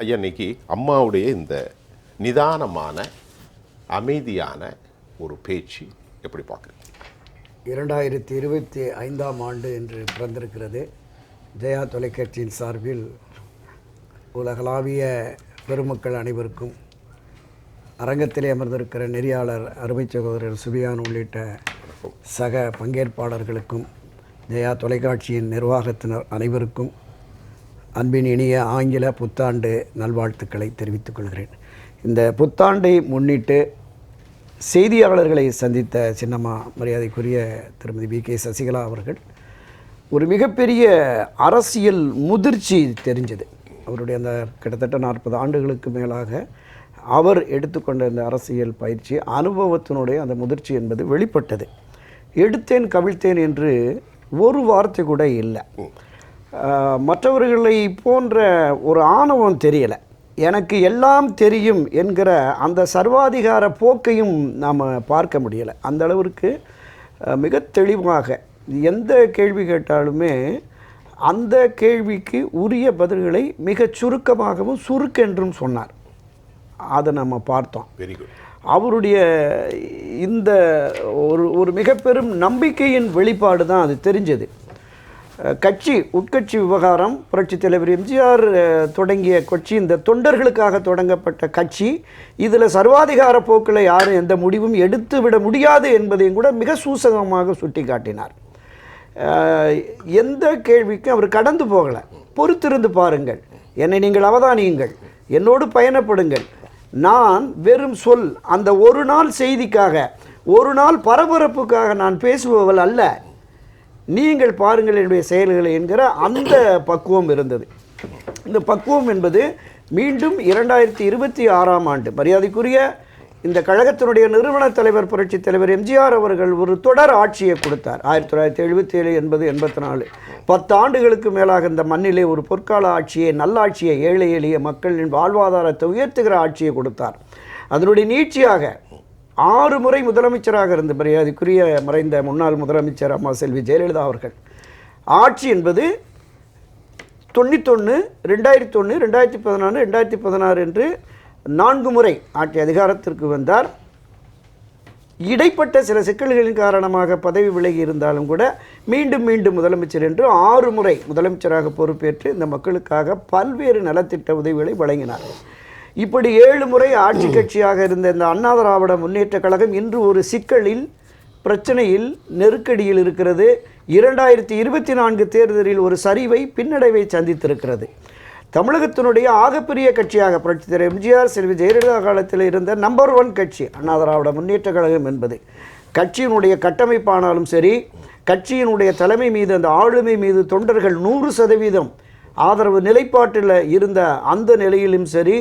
ஐயா, இன்னைக்கு அம்மாவுடைய இந்த நிதானமான அமைதியான ஒரு பேச்சு எப்படி பார்க்குறீங்க? 2025ஆம் ஆண்டு என்று பிறந்திருக்கிறது. ஜெயா தொலைக்காட்சியின் சார்பில் உலகளாவிய பெருமக்கள் அனைவருக்கும், அரங்கத்திலே அமர்ந்திருக்கிற நெறியாளர் அருமை சகோதரர் சுபியான் உள்ளிட்ட சக பங்கேற்பாளர்களுக்கும், ஜெயா தொலைக்காட்சியின் நிர்வாகத்தினர் அனைவருக்கும் அன்பின் இனிய ஆங்கில புத்தாண்டு நல்வாழ்த்துக்களை தெரிவித்துக் கொள்கிறேன். இந்த புத்தாண்டை முன்னிட்டு செய்தியாளர்களை சந்தித்த சின்னம்மா மரியாதைக்குரிய திருமதி வி.கே. சசிகலா அவர்கள் ஒரு மிகப்பெரிய அரசியல் முதிர்ச்சி தெரிஞ்சது. அவருடைய அந்த கிட்டத்தட்ட 40 ஆண்டுகளுக்கு மேலாக அவர் எடுத்துக்கொண்ட இந்த அரசியல் பயிற்சி அனுபவத்தினுடைய அந்த முதிர்ச்சி என்பது வெளிப்பட்டது. எடுத்தேன் கவிழ்த்தேன் என்று ஒரு வார்த்தை கூட இல்லை. மற்றவர்களை போன்ற ஒரு ஆணவம் தெரியலை. எனக்கு எல்லாம் தெரியும் என்கிற அந்த சர்வாதிகார போக்கையும் நாம் பார்க்க முடியலை. அந்த அளவிற்கு மிக தெளிவாக எந்த கேள்வி கேட்டாலுமே அந்த கேள்விக்கு உரிய பதில்களை மிகச் சுருக்கமாகவும் சுருக்கென்றும் சொன்னார். அதை நம்ம பார்த்தோம். அவருடைய இந்த ஒரு மிக பெரும் நம்பிக்கையின் வெளிப்பாடு தான் அது தெரிஞ்சது. உட்கட்சி விவகாரம் புரட்சித் தலைவர் எம்ஜிஆர் தொடங்கிய கட்சி, இந்த தொண்டர்களுக்காக தொடங்கப்பட்ட கட்சி, இதில் சர்வாதிகார போக்கில் யாரும் எந்த முடிவும் எடுத்து விட முடியாது என்பதையும் கூட மிக சூசகமாக சுட்டி காட்டினார். எந்த கேள்விக்கும் அவர் கடந்து போகலை. பொறுத்திருந்து பாருங்கள், என்னை நீங்கள் அவதானியுங்கள், என்னோடு பயணப்படுங்கள், நான் வெறும் சொல், அந்த ஒரு நாள் செய்திக்காக, ஒரு நாள் பரபரப்புக்காக நான் பேசுபவள் அல்ல, நீங்கள் பாருங்கள் என்னுடைய செயல்களை என்கிற அந்த பக்குவம் இருந்தது. இந்த பக்குவம் என்பது மீண்டும் 2026ஆம் ஆண்டு மரியாதைக்குரிய இந்த கழகத்தினுடைய நிறுவன தலைவர் புரட்சித் தலைவர் எம்ஜிஆர் அவர்கள் ஒரு தொடர் ஆட்சியை கொடுத்தார். 1977, 80, 84 10 ஆண்டுகளுக்கு மேலாக இந்த மண்ணிலே ஒரு பொற்கால ஆட்சியை, நல்லாட்சியை, ஏழை எளிய மக்களின் வாழ்வாதாரத்தை உயர்த்துகிற ஆட்சியை கொடுத்தார். அதனுடைய நீட்சியாக 6 முறை முதலமைச்சராக இருந்த மரியாதைக்குரிய மறைந்த முன்னாள் முதலமைச்சர் அம்மா செல்வி ஜெயலலிதா அவர்கள் ஆட்சி என்பது 91, 2001, 2014, 2016 என்று 4 முறை ஆட்சி அதிகாரத்திற்கு வந்தார். இடைப்பட்ட சில சிக்கல்களின் காரணமாக பதவி விலகி இருந்தாலும் கூட மீண்டும் முதலமைச்சர் என்று 6 முறை முதலமைச்சராக பொறுப்பேற்று இந்த மக்களுக்காக பல்வேறு நலத்திட்ட உதவிகளை வழங்கினார். இப்படி 7 முறை ஆட்சி கட்சியாக இருந்த இந்த அண்ணா திராவிட முன்னேற்ற கழகம் இன்று ஒரு சிக்கலில், பிரச்சனையில், நெருக்கடியில் இருக்கிறது. 2024 தேர்தலில் ஒரு சரிவை, பின்னடைவை சந்தித்திருக்கிறது. தமிழகத்தினுடைய ஆகப்பெரிய கட்சியாக புரட்சித் தலைவர் எம்ஜிஆர் செல்வி ஜெயலலிதா காலத்தில் இருந்த நம்பர் 1 கட்சி அண்ணா திராவிட முன்னேற்ற கழகம் என்பது கட்சியினுடைய கட்டமைப்பானாலும் சரி, கட்சியினுடைய தலைமை மீது, அந்த ஆளுமை மீது தொண்டர்கள் 100% ஆதரவு நிலைப்பாட்டில் இருந்த அந்த நிலையிலும் சரி,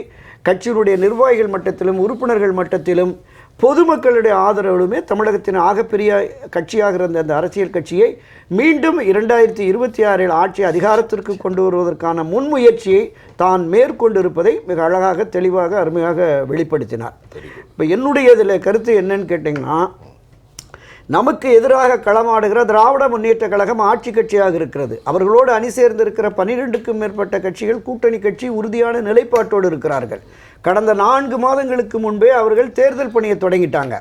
கட்சியினுடைய நிர்வாகிகள் மட்டத்திலும், உறுப்பினர்கள் மட்டத்திலும், பொதுமக்களுடைய ஆதரவிலுமே தமிழகத்தின் ஆகப்பெரிய கட்சியாக இருந்த அந்த அரசியல் கட்சியை மீண்டும் 2026இல் ஆட்சி அதிகாரத்திற்கு கொண்டு வருவதற்கான முன்முயற்சியை தான் மேற்கொண்டிருப்பதை மிக அழகாக, தெளிவாக, அருமையாக வெளிப்படுத்தினார். இப்போ என்னுடைய இதில் கருத்து என்னன்னு கேட்டிங்கன்னா, நமக்கு எதிராக களமாடுகிற திராவிட முன்னேற்ற கழகம் ஆட்சி கட்சியாக இருக்கிறது. அவர்களோடு அணி சேர்ந்திருக்கிற 12க்கும் மேற்பட்ட கட்சிகள் கூட்டணி கட்சி, உறுதியான நிலைப்பாட்டோடு இருக்கிறார்கள். கடந்த 4 மாதங்களுக்கு முன்பே அவர்கள் தேர்தல் பணியை தொடங்கிட்டாங்க.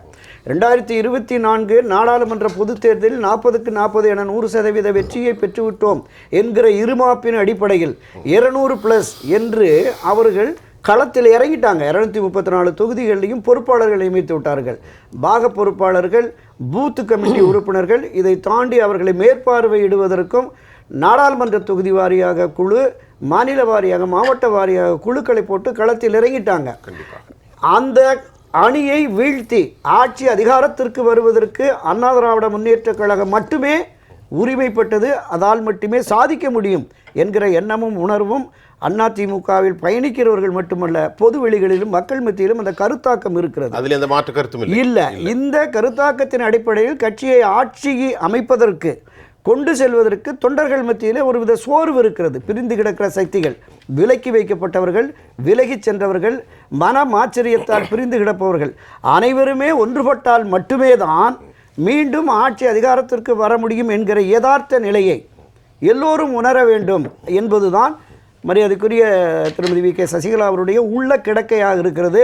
2024 நாடாளுமன்ற பொதுத் தேர்தலில் 40க்கு 40 என 100% வெற்றியை பெற்றுவிட்டோம் என்கிற இருமாப்பின் அடிப்படையில் 200+ என்று அவர்கள் களத்தில் இறங்கிட்டாங்க. 234 தொகுதிகளிலையும் பொறுப்பாளர்கள் நியமித்து விட்டார்கள். பாக பொறுப்பாளர்கள், பூத்து கமிட்டி உறுப்பினர்கள், இதை தாண்டி அவர்களை மேற்பார்வையிடுவதற்கும் நாடாளுமன்ற தொகுதி வாரியாக குழு, மாநில வாரியாக, மாவட்ட வாரியாக குழுக்களை போட்டு களத்தில் இறங்கிட்டாங்க. அந்த அணியை வீழ்த்தி ஆட்சி அதிகாரத்திற்கு வருவதற்கு அண்ணா திராவிட முன்னேற்ற கழகம் மட்டுமே உரிமைப்பட்டது, அதால் மட்டுமே சாதிக்க முடியும் என்கிற எண்ணமும் உணர்வும் அதிமுகவில் பயணிக்கிறவர்கள் மட்டுமல்ல, பொது வெளிகளிலும் மக்கள் மத்தியிலும் அந்த கருத்தாக்கம் இருக்கிறது. அதில் எந்த மாற்று கருத்தும் இல்லை. இந்த கருத்தாக்கத்தின் அடிப்படையில் கட்சியை ஆட்சி அமைப்பதற்கு, கொண்டு செல்வதற்கு தொண்டர்கள் மத்தியில் ஒருவித சோர்வு இருக்கிறது. பிரிந்து கிடக்கிற சக்திகள், விலக்கி வைக்கப்பட்டவர்கள், விலகி சென்றவர்கள், மனம் ஆச்சரியத்தால் பிரிந்து கிடப்பவர்கள் அனைவருமே ஒன்றுபட்டால் மட்டுமே தான் மீண்டும் ஆட்சி அதிகாரத்திற்கு வர முடியும் என்கிற யதார்த்த நிலையை எல்லோரும் உணர வேண்டும் என்பதுதான் மரியாதைக்குரிய திருமதி வி.கே. சசிகலா அவருடைய உள்ள கிடக்கையாக இருக்கிறது.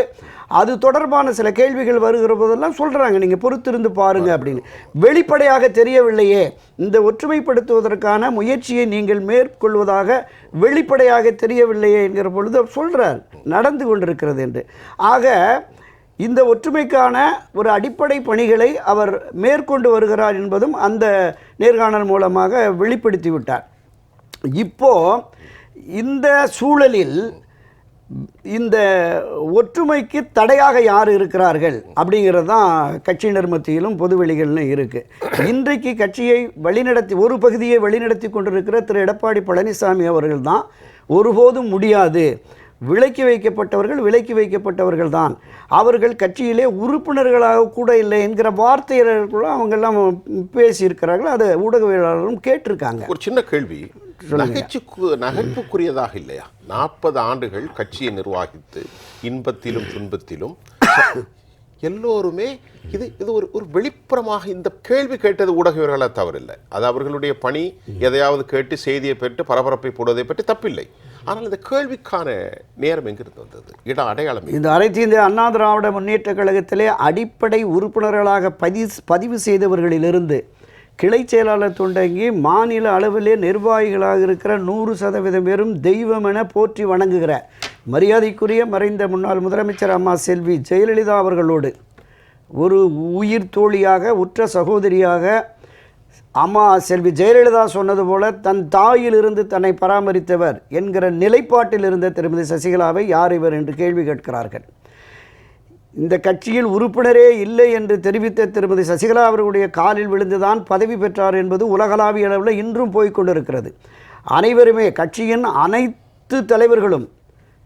அது தொடர்பான சில கேள்விகள் வருகிற போதெல்லாம் சொல்கிறாங்க, நீங்கள் பொறுத்திருந்து பாருங்கள் அப்படின்னு. வெளிப்படையாக தெரியவில்லையே, இந்த ஒற்றுமைப்படுத்துவதற்கான முயற்சியை நீங்கள் மேற்கொள்வதாக வெளிப்படையாக தெரியவில்லையே என்கிற பொழுது சொல்கிறார் நடந்து கொண்டிருக்கிறது என்று. ஆக இந்த ஒற்றுமைக்கான ஒரு அடிப்படை பணிகளை அவர் மேற்கொண்டு வருகிறார் என்பதும் அந்த நேர்காணல் மூலமாக வெளிப்படுத்தி விட்டார். இப்போ இந்த சூழலில் இந்த ஒற்றுமைக்கு தடையாக யார் இருக்கிறார்கள் அப்படிங்கிறது தான் கட்சியினர் மத்தியிலும் பொதுவெளிகள்னு இருக்குது. இன்றைக்கு கட்சியை வழிநடத்தி ஒரு பகுதியை வழிநடத்தி கொண்டிருக்கிற திரு எடப்பாடி பழனிசாமி அவர்கள் தான் ஒருபோதும் முடியாது, விலக்கி வைக்கப்பட்டவர்கள் தான், அவர்கள் கட்சியிலே உறுப்பினர்களாக கூட இல்லை என்கிற வார்த்தைகளும் அவங்கெல்லாம் பேசியிருக்கிறார்கள். அதை ஊடகவியலாளரும் கேட்டிருக்காங்க. ஒரு சின்ன கேள்வி, நகைப்புக்குரியதாக இல்லையா? 40 ஆண்டுகள் கட்சியை நிர்வகித்து இன்பத்திலும் துன்பத்திலும் எல்லோருமே இது ஒரு வெளிப்புறமாக இந்த கேள்வி கேட்டது ஊடகவியலாளர் தவறில்லை. அது அவர்களுடைய பணி. எதையாவது கேட்டு செய்தியை பெற்று பரபரப்பை போடுவதை பற்றி தப்பில்லை. ஆனால் இந்த கேள்விக்கான நேரம் எங்கிருந்து வந்தது? இட அடையாளம். இந்த அனைத்து இந்திய அண்ணா திராவிட முன்னேற்ற கழகத்திலே அடிப்படை உறுப்பினர்களாக பதிவு செய்தவர்களிலிருந்து கிளை செயலாளர் தொடங்கி மாநில அளவிலே நிர்வாகிகளாக இருக்கிற 100% பேரும் தெய்வம் என போற்றி வணங்குகிற மரியாதைக்குரிய மறைந்த முன்னாள் முதலமைச்சர் அம்மா செல்வி ஜெயலலிதா அவர்களோடு ஒரு உயிர் தோழியாக உற்ற சகோதரியாக அம்மா செல்வி ஜெயலலிதா சொன்னது போல தன் தாயிலிருந்து தன்னை பராமரித்தவர் என்கிற நிலைப்பாட்டில் இருந்த திருமதி சசிகலாவை யார் இவர் என்று கேள்வி கேட்கிறார்கள். இந்த கட்சியில் உறுப்பினரே இல்லை என்று தெரிவித்த திருமதி சசிகலா அவர்களுடைய காலில் விழுந்துதான் பதவி பெற்றார் என்பது உலகளாவிய அளவில் இன்றும் போய்கொண்டிருக்கிறது. அனைவருமே கட்சியின் அனைத்து தலைவர்களும்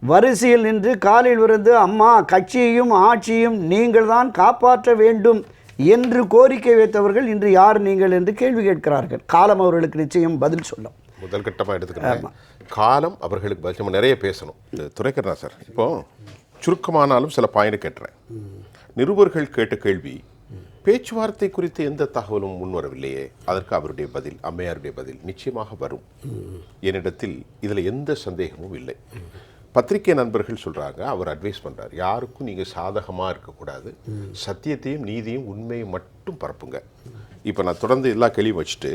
வரிசையில் நின்று காலில் விழுந்து அம்மா கட்சியையும் ஆட்சியையும் நீங்கள் தான் காப்பாற்ற வேண்டும் என்று கோரிக்கை வைத்தவர்கள் இன்று யார் நீங்கள் என்று கேள்வி கேட்கிறார்கள். காலம் அவர்களுக்கு நிச்சயம் பதில் சொல்லும். முதல் கட்டமாக எடுத்துக்கிறேன். காலம் அவர்களுக்கு பதில். நம்ம நிறைய பேசணும். துரைக்கண்ணா சார், இப்போ சுருக்கமானாலும் சில பாயிண்ட் கேட்டுறேன். நிருபர்கள் கேட்ட கேள்வி, பேச்சுவார்த்தை குறித்து எந்த தகவலும் முன்வரவில்லையே, அதற்கு அவருடைய பதில், அம்மையாருடைய பதில் நிச்சயமாக வரும். என்னிடத்தில் இதில் எந்த சந்தேகமும் இல்லை. பத்திரிகை நண்பர்கள் சொல்கிறாங்க, அவர் அட்வைஸ் பண்ணுறார், யாருக்கும் நீங்கள் சாதகமாக இருக்கக்கூடாது, சத்தியத்தையும் நீதியும் உண்மையும் மட்டும் பரப்புங்க. இப்போ நான் தொடர்ந்து எல்லா கேள்வியும் வச்சுட்டு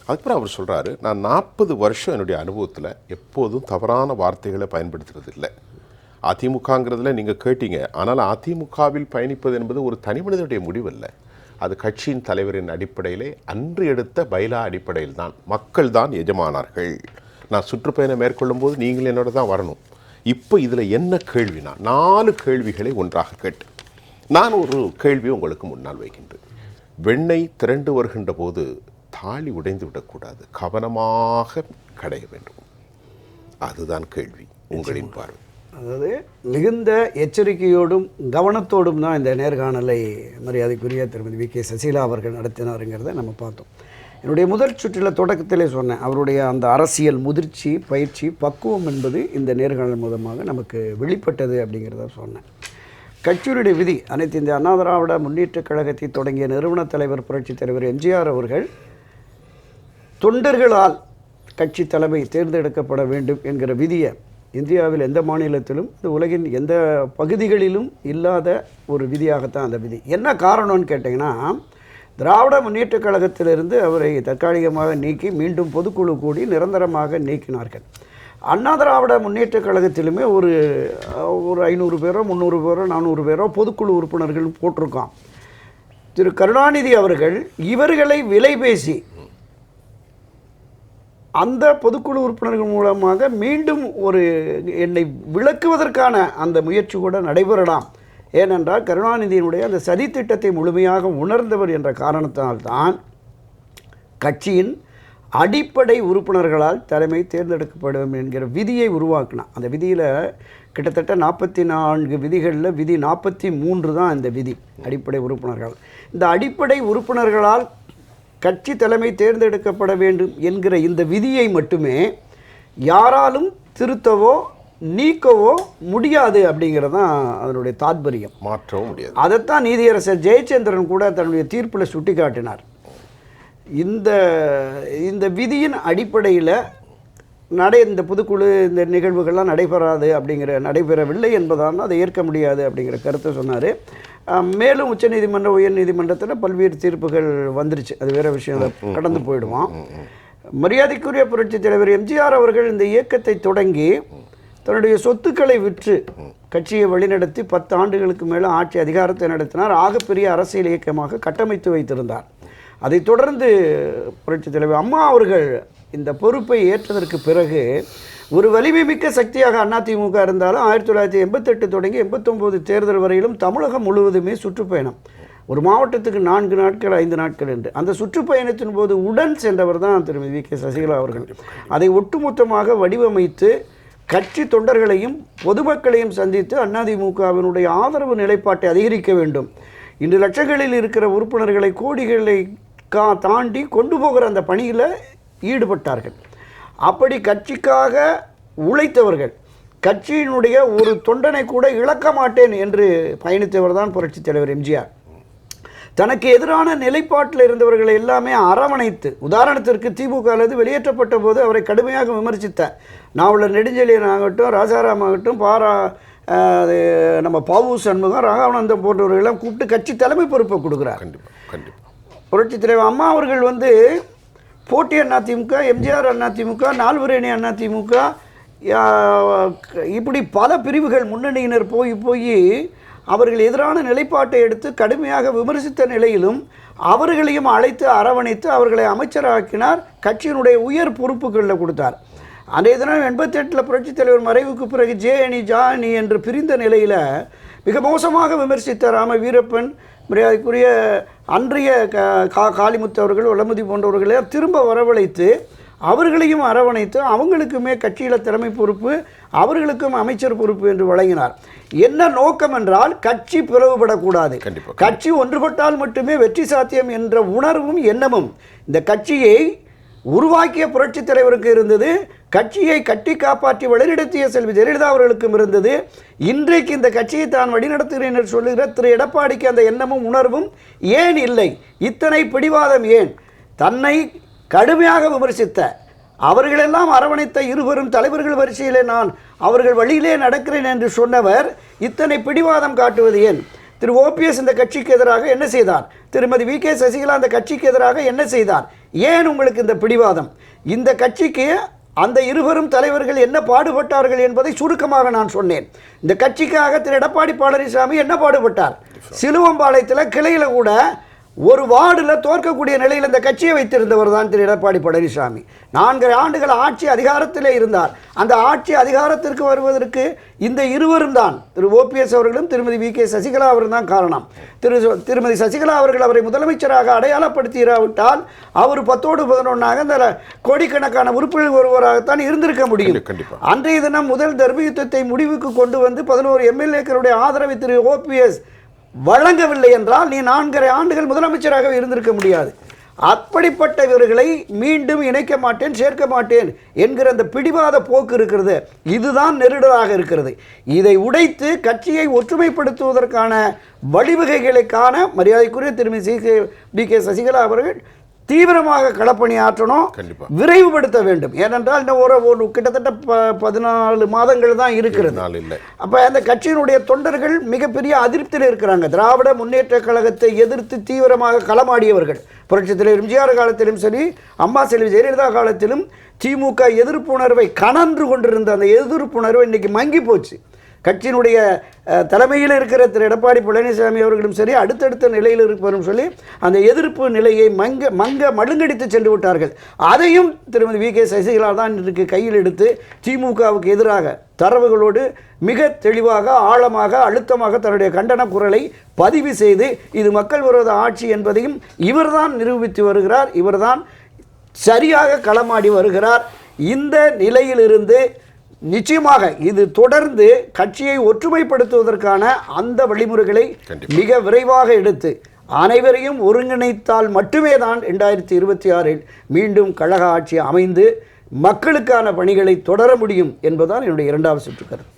அதுக்கப்புறம் அவர் சொல்கிறாரு, நான் 40 வருஷம் என்னுடைய அனுபவத்தில் எப்போதும் தவறான வார்த்தைகளை பயன்படுத்துறது இல்லை. அதிமுகங்கிறதுல நீங்கள் கேட்டீங்க, ஆனால் அதிமுகவில் பயணிப்பது என்பது ஒரு தனி மனிதனுடைய முடிவல்ல. அது கட்சியின் தலைவரின் அடிப்படையிலே அன்று எடுத்த பைலா அடிப்படையில் தான். மக்கள் தான் எஜமானார்கள். நான் சுற்றுப்பயணம் மேற்கொள்ளும் போது நீங்கள் என்னோட தான் வரணும். இப்போ இதில் என்ன கேள்வினா, 4 கேள்விகளை ஒன்றாக கேட்டு நான் ஒரு கேள்வி உங்களுக்கு முன்னால் வைக்கின்றேன். வெண்ணெய் திரண்டு வருகின்ற போது தாலி உடைந்து விடக்கூடாது, கவனமாக கடைய வேண்டும். அதுதான் கேள்வி. உங்களின் பார்வை. அதாவது மிகுந்த எச்சரிக்கையோடும் கவனத்தோடும் தான் இந்த நேர்காணலை மரியாதைக்குரிய திருமதி வி.கே. சசிகலா அவர்கள் நடத்தினாருங்கிறத நம்ம பார்த்தோம். என்னுடைய முதல் சுற்றில் தொடக்கத்திலே சொன்னேன், அவருடைய அந்த அரசியல் முதிர்ச்சி, பயிற்சி, பக்குவம் என்பது இந்த நேர்காணல் மூலமாக நமக்கு வெளிப்பட்டது அப்படிங்கிறத சொன்னேன். கட்சியினுடைய விதி, அனைத்து இந்திய அண்ணா திராவிட முன்னேற்ற கழகத்தை தொடங்கிய நிறுவன தலைவர் புரட்சித் தலைவர் எம்ஜிஆர் அவர்கள் தொண்டர்களால் கட்சி தலைமை தேர்ந்தெடுக்கப்பட வேண்டும் என்கிற விதியை இந்தியாவில் எந்த மாநிலத்திலும் இந்த உலகின் எந்த பகுதிகளிலும் இல்லாத ஒரு விதியாகத்தான் அந்த விதி. என்ன காரணம்னு கேட்டிங்கன்னா, திராவிட முன்னேற்ற கழகத்திலிருந்து அவரை தற்காலிகமாக நீக்கி மீண்டும் பொதுக்குழு கூடி நிரந்தரமாக நீக்கினார்கள். அண்ணா திராவிட முன்னேற்ற கழகத்திலுமே ஒரு 500 பேரோ 300 பேரோ 400 பேரோ பொதுக்குழு உறுப்பினர்கள் போட்டிருக்கான். திரு கருணாநிதி அவர்கள் இவர்களை விலை பேசி அந்த பொதுக்குழு உறுப்பினர்கள் மூலமாக மீண்டும் ஒரு என்னை விளக்குவதற்கான அந்த முயற்சி கூட நடைபெறலாம். ஏனென்றால் கருணாநிதியினுடைய அந்த சதித்திட்டத்தை முழுமையாக உணர்ந்தவர் என்ற காரணத்தினால்தான் கட்சியின் அடிப்படை உறுப்பினர்களால் தலைமை தேர்ந்தெடுக்கப்படும் என்கிற விதியை உருவாக்கினான். அந்த விதியில் கிட்டத்தட்ட 44 விதிகளில் விதி 43 தான் இந்த விதி, அடிப்படை உறுப்பினர்கள். இந்த அடிப்படை உறுப்பினர்களால் கட்சி தலைமை தேர்ந்தெடுக்கப்பட வேண்டும் என்கிற இந்த விதியை மட்டுமே யாராலும் திருத்தவோ நீக்கவோ முடியாது அப்படிங்கிறது தான் அதனுடைய தாத்பரியம். மாற்றவும் முடியாது. அதைத்தான் நீதியரசர் ஜெயச்சந்திரன் கூட தன்னுடைய தீர்ப்பில் சுட்டி காட்டினார். இந்த விதியின் அடிப்படையில் இந்த பொதுக்குழு இந்த நிகழ்வுகள்லாம் நடைபெறவில்லை என்பதால் அதை ஏற்க முடியாது அப்படிங்கிற கருத்தை சொன்னார். மேலும் உச்சநீதிமன்றம் உயர்நீதிமன்றத்தில் பல்வேறு தீர்ப்புகள் வந்துருச்சு, அது வேறு விஷயம், கடந்து போயிடுவோம். மரியாதைக்குரிய புரட்சித் தலைவர் எம்ஜிஆர் அவர்கள் இந்த இயக்கத்தை தொடங்கி தன்னுடைய சொத்துக்களை விற்று கட்சியை வழிநடத்தி 10 ஆண்டுகளுக்கு மேலே ஆட்சி அதிகாரத்தை நடத்தினார். ஆகப்பெரிய அரசியல் இயக்கமாக கட்டமைத்து வைத்திருந்தார். அதைத் தொடர்ந்து புரட்சித் தலைவர் அம்மா அவர்கள் இந்த பொறுப்பை ஏற்றதற்கு பிறகு ஒரு வலிமை மிக்க சக்தியாக அதிமுக இருந்தாலும் 1988 தொடங்கி 89 தேர்தல் வரையிலும் தமிழகம் முழுவதுமே சுற்றுப்பயணம், ஒரு மாவட்டத்துக்கு 4 நாட்கள் 5 நாட்கள் என்று. அந்த சுற்றுப்பயணத்தின் போது உடன் சென்றவர் தான் திருமதி வி.கே. சசிகலா அவர்கள். அதை ஒட்டுமொத்தமாக வடிவமைத்து கட்சி தொண்டர்களையும் பொதுமக்களையும் சந்தித்து அதிமுகவினுடைய ஆதரவு நிலைப்பாட்டை அதிகரிக்க வேண்டும், இன்று லட்சங்களில் இருக்கிற உறுப்பினர்களை கோடிகளை தாண்டி கொண்டு போகிற அந்த பணியில் ஈடுபட்டார்கள். அப்படி கட்சிக்காக உழைத்தவர்கள், கட்சியினுடைய ஒரு தொண்டனை கூட இழக்க மாட்டேன் என்று பயணித்தவர் தான் புரட்சித் தலைவர் எம்ஜிஆர். தனக்கு எதிரான நிலைப்பாட்டில் இருந்தவர்களை எல்லாமே அரவணைத்து, உதாரணத்திற்கு திமுகவிலிருந்து வெளியேற்றப்பட்ட போது அவரை கடுமையாக விமர்சித்த நாவலர் நெடுஞ்செழியன் ஆகட்டும், ராஜாராம் ஆகட்டும், நம்ம பாவு சண்முகம், ராகவானந்தம் போன்றவர்களெல்லாம் கூப்பிட்டு கட்சி தலைமை பொறுப்பை கொடுக்குறார். புரட்சித் தலைவர் அம்மா அவர்கள் போட்டி அதிமுக, எம்ஜிஆர் அதிமுக, நால்வரணி அதிமுக, இப்படி பல பிரிவுகள் முன்னணியினர் போய் அவர்கள் எதிரான நிலைப்பாட்டை எடுத்து கடுமையாக விமர்சித்த நிலையிலும் அவர்களையும் அழைத்து அரவணைத்து அவர்களை அமைச்சராக்கினார், கட்சியினுடைய உயர் பொறுப்புகளில் கொடுத்தார். அன்றைய தினம் 88 புரட்சித் தலைவர் மறைவுக்கு பிறகு ஜானி என்று பிரிந்த நிலையில் மிக மோசமாக விமர்சித்த ராம வீரப்பன், மரியாதைக்குரிய அன்றைய காளிமுத்து அவர்கள், வளமதி போன்றவர்களை திரும்ப வரவழைத்து அவர்களையும் அரவணைத்து அவங்களுக்குமே கட்சியில் தலைமை பொறுப்பு, அவர்களுக்கும் அமைச்சர் பொறுப்பு என்று வழங்கினார். என்ன நோக்கம் என்றால் கட்சி பிளவுபடக்கூடாது, கட்சி ஒன்றுபட்டால் மட்டுமே வெற்றி சாத்தியம் என்ற உணர்வும் எண்ணமும் இந்த கட்சியை உருவாக்கிய புரட்சித் தலைவருக்கு இருந்தது. கட்சியை கட்டி காப்பாற்றி வழிநடத்திய செல்வி ஜெயலலிதா அவர்களுக்கும் இருந்தது. இன்றைக்கு இந்த கட்சியை தான் வழிநடத்துகிறேன் என்று சொல்லுகிற திரு எடப்பாடிக்கு அந்த எண்ணமும் உணர்வும் ஏன் இல்லை? இத்தனை பிடிவாதம் ஏன்? தன்னை கடுமையாக விமர்சித்த அவர்களெல்லாம் அரவணைத்த இருவரும் தலைவர்கள் வரிசையிலே நான் அவர்கள் வழியிலே நடக்கிறேன் என்று சொன்னவர் இத்தனை பிடிவாதம் காட்டுவது ஏன்? திரு ஓபிஎஸ் இந்த கட்சிக்கு எதிராக என்ன செய்தார்? திருமதி வி.கே. சசிகலா இந்த கட்சிக்கு எதிராக என்ன செய்தார்? ஏன் உங்களுக்கு இந்த பிடிவாதம்? இந்த கட்சிக்கு அந்த இருவரும் தலைவர்கள் என்ன பாடுபட்டார்கள் என்பதை சுருக்கமாக நான் சொன்னேன். இந்த கட்சிக்காக திரு எடப்பாடி பழனிசாமி என்ன பாடுபட்டார்? சிலுவம்பாளையத்தில் கிளையில் கூட ஒரு வார்டில் தோற்கக்கூடிய நிலையில் இந்த கட்சியை வைத்திருந்தவர் தான் திரு எடப்பாடி பழனிசாமி. 4 ஆண்டுகள் ஆட்சி அதிகாரத்திலே இருந்தார். அந்த ஆட்சி அதிகாரத்திற்கு வருவதற்கு இந்த இருவரும் தான், திரு ஓபிஎஸ் அவர்களும் திருமதி வி.கே. சசிகலா அவர்கள் தான் காரணம். திருமதி சசிகலா அவர்கள் அவரை முதலமைச்சராக அடையாளப்படுத்திவிட்டால் அவர் 10ஓடு 11ஆக இந்த கோடிக்கணக்கான உறுப்பினர் ஒருவராகத்தான் இருந்திருக்க முடியும். அன்றைய தினம் முதல் தர்ம யுத்தத்தை முடிவுக்கு கொண்டு வந்து 11 எம்எல்ஏக்களுடைய ஆதரவை திரு ஓபிஎஸ் வழங்கவில்லை என்றால் நீ 4.5 ஆண்டுகள் முதலமைச்சராக இருந்திருக்க முடியாது. அப்படிப்பட்ட இவர்களை மீண்டும் இணைக்க மாட்டேன், சேர்க்க மாட்டேன் என்கிற அந்த பிடிவாத போக்கு இருக்கிறது. இதுதான் நெருடலாக இருக்கிறது. இதை உடைத்து கட்சியை ஒற்றுமைப்படுத்துவதற்கான வழிவகைகளை காண மரியாதைக்குரிய திருமதி வி.கே. சசிகலா அவர்கள் தீவிரமாக களப்பணியாற்றணும், விரைவுபடுத்த வேண்டும். ஏனென்றால் இன்னும் ஒரு கிட்டத்தட்ட 14 மாதங்கள் தான் இருக்கிறது. அப்போ அந்த கட்சியினுடைய தொண்டர்கள் மிகப்பெரிய அதிருப்தியில் இருக்கிறாங்க. திராவிட முன்னேற்ற கழகத்தை எதிர்த்து தீவிரமாக களமாடியவர்கள் புரட்சித் தலைவர் எம்ஜிஆர் காலத்திலும் சரி, அம்மா செல்வி ஜெயலலிதா காலத்திலும் திமுக எதிர்ப்புணர்வை கனன்று கொண்டிருந்த அந்த எதிர்ப்புணர்வு இன்றைக்கி மங்கி போச்சு. கட்சியினுடைய தலைமையில் இருக்கிற திரு எடப்பாடி பழனிசாமி அவர்களும் சரி, அடுத்தடுத்த நிலையில் இருப்பவரும் சொல்லி அந்த எதிர்ப்பு நிலையை மழுங்கடித்து சென்று விட்டார்கள். அதையும் திருமதி வி.கே. சசிகலா தான் இன்றைக்கு கையில் எடுத்து திமுகவுக்கு எதிராக தரவுகளோடு மிக தெளிவாக, ஆழமாக, அழுத்தமாக தன்னுடைய கண்டன குரலை பதிவு செய்து இது மக்கள் விரோத ஆட்சி என்பதையும் இவர்தான் நிரூபித்து வருகிறார். இவர்தான் சரியாக களமாடி வருகிறார். இந்த நிலையிலிருந்து நிச்சயமாக இது தொடர்ந்து கட்சியை ஒற்றுமைப்படுத்துவதற்கான அந்த வழிமுறைகளை மிக விரைவாக எடுத்து அனைவரையும் ஒருங்கிணைத்தால் மட்டுமே தான் 2026இல் மீண்டும் கழக ஆட்சி அமைந்து மக்களுக்கான பணிகளை தொடர முடியும் என்பதுதான் என்னுடைய 2வது சுற்று கருத்து.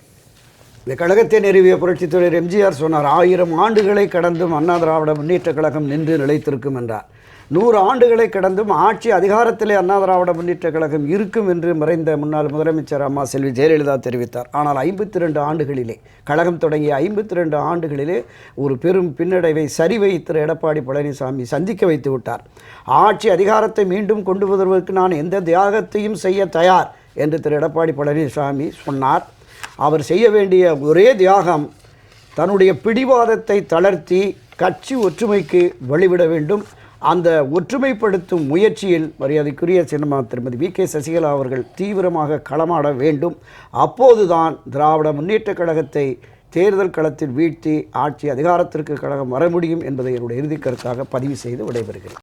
இந்த கழகத்தை நிறுவிய புரட்சித் தலைவர் எம்ஜிஆர் சொன்னார், 1000 ஆண்டுகளை கடந்தும் அண்ணா திராவிட முன்னேற்ற கழகம் நின்று நிலைத்திருக்கும் என்றார். 100 ஆண்டுகளை கடந்தும் ஆட்சி அதிகாரத்திலே அண்ணா திராவிட முன்னேற்ற கழகம் இருக்கும் என்று மறைந்த முன்னாள் முதலமைச்சர் அம்மா செல்வி ஜெயலலிதா தெரிவித்தார். ஆனால் 52 ஆண்டுகளிலே, கழகம் தொடங்கிய 52 ஆண்டுகளிலே ஒரு பெரும் பின்னடைவை, சரிவை திரு எடப்பாடி பழனிசாமி சந்திக்க வைத்து விட்டார். ஆட்சி அதிகாரத்தை மீண்டும் கொண்டு வருவதற்கு நான் எந்த தியாகத்தையும் செய்ய தயார் என்று திரு எடப்பாடி பழனிசாமி சொன்னார். அவர் செய்ய வேண்டிய ஒரே தியாகம் தன்னுடைய பிடிவாதத்தை தளர்த்தி கட்சி ஒற்றுமைக்கு வழிவிட வேண்டும். அந்த ஒற்றுமைப்படுத்தும் முயற்சியில் மரியாதைக்குரிய சின்னம்மா திருமதி வி.கே. சசிகலா அவர்கள் தீவிரமாக களமாட வேண்டும். அப்போதுதான் திராவிட முன்னேற்றக் கழகத்தை தேர்தல் களத்தில் வீழ்த்தி ஆட்சி அதிகாரத்திற்கு கழகம் வர முடியும் என்பதை என்னுடைய இறுதிக் கருத்தாக பதிவு செய்து விடைபெறுகிறேன்.